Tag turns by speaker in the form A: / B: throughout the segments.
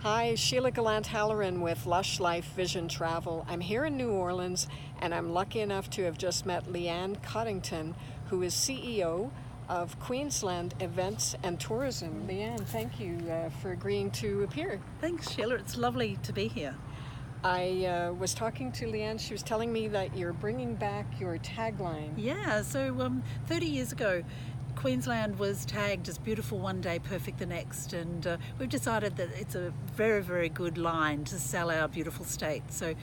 A: Hi, Sheila Gallant-Halloran with Lush Life Vision Travel. I'm here in New Orleans and I'm lucky enough to have just met Leanne Coddington, who is CEO of Queensland Events and Tourism. Leanne, thank you for agreeing to appear.
B: Thanks, Sheila. It's lovely to be here.
A: I was talking to Leanne. She was telling me that you're bringing back your tagline.
B: Yeah, so 30 years ago, Queensland was tagged as beautiful one day, perfect the next, and we've decided that it's a very, very good line to sell our beautiful state. So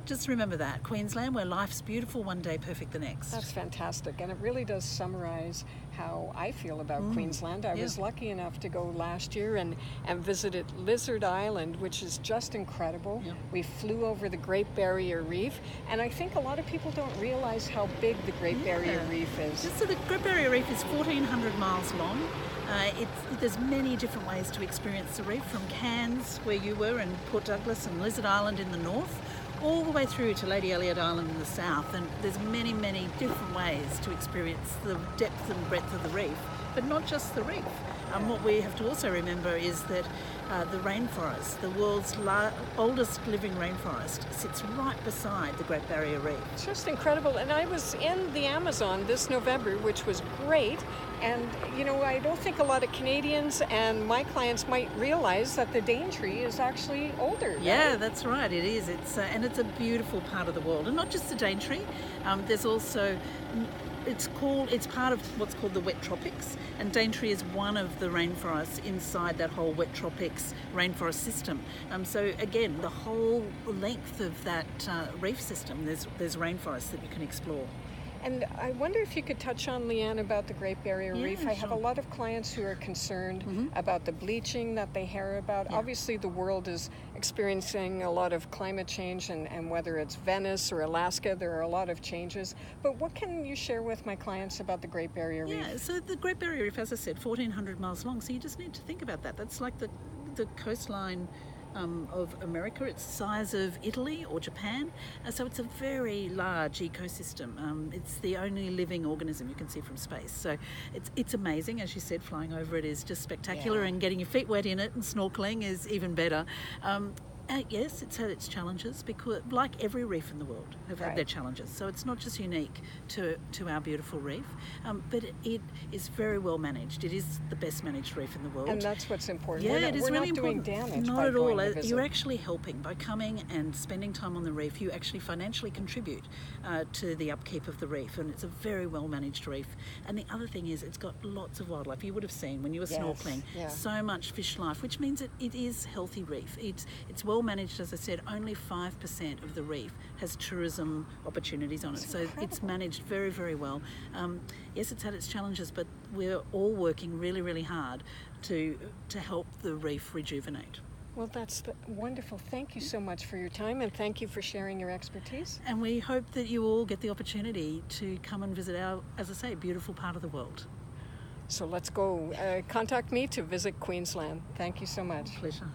B: just remember that, Queensland, where life's beautiful one day, perfect the next.
A: That's fantastic, and it really does summarize how I feel about Queensland. I was lucky enough to go last year and visited Lizard Island, which is just incredible.
B: Yeah.
A: We flew over the Great Barrier Reef, and I think a lot of people don't realize how big the Great Barrier Reef is.
B: So the Great Barrier Reef is 1,400 miles long. There's many different ways to experience the reef, from Cairns, where you were, and Port Douglas and Lizard Island in the north, all the way through to Lady Elliot Island in the south. And there's many, many different ways to experience the depth and breadth of the reef, but not just the reef. What we have to also remember is that the rainforest, the world's oldest living rainforest, sits right beside the Great Barrier Reef.
A: It's just incredible. And I was in the Amazon this November, which was great. And, you know, I don't think a lot of Canadians and my clients might realize that the Daintree is actually older.
B: Yeah,
A: right?
B: that's right. It is. And it's a beautiful part of the world. And not just the Daintree. There's also... It's part of what's called the wet tropics, and Daintree is one of the rainforests inside that whole wet tropics rainforest system. So again, the whole length of that reef system, there's rainforests that you can explore.
A: And I wonder if you could touch on, Leanne, about the Great Barrier Reef. I have a lot of clients who are concerned about the bleaching that they hear about.
B: Yeah.
A: Obviously, the world is experiencing a lot of climate change, and whether it's Venice or Alaska, there are a lot of changes. But what can you share with my clients about the Great Barrier Reef?
B: Yeah, so the Great Barrier Reef, as I said, 1,400 miles long, so you just need to think about that. That's like the coastline of America. It's the size of Italy or Japan, so it's a very large ecosystem. It's the only living organism you can see from space, so it's amazing. As you said, flying over it is just spectacular, and getting your feet wet in it and snorkeling is even better. Yes, it's had its challenges, because like every reef in the world have had their challenges, so it's not just unique to our beautiful reef, but it is very well managed. It is the best managed reef in the world,
A: and that's what's important.
B: Yeah,
A: it is
B: we're
A: really
B: not doing
A: important. Damage
B: not
A: by
B: at all.
A: going to visit.
B: You're actually helping by coming and spending time on the reef. You actually financially contribute to the upkeep of the reef, and it's a very well managed reef. And the other thing is, it's got lots of wildlife. You would have seen when you were snorkeling, so much fish life, which means that it is healthy reef. It's well managed. As I said, only 5% of the reef has tourism opportunities on it, so it's managed very, very well. Yes, it's had its challenges, but we're all working really, really hard to help the reef rejuvenate.
A: Well, that's wonderful. Thank you so much for your time, and thank you for sharing your expertise.
B: And we hope that you all get the opportunity to come and visit our, as I say, beautiful part of the world.
A: So let's go. Contact me to visit Queensland. Thank you so much.
B: Pleasure.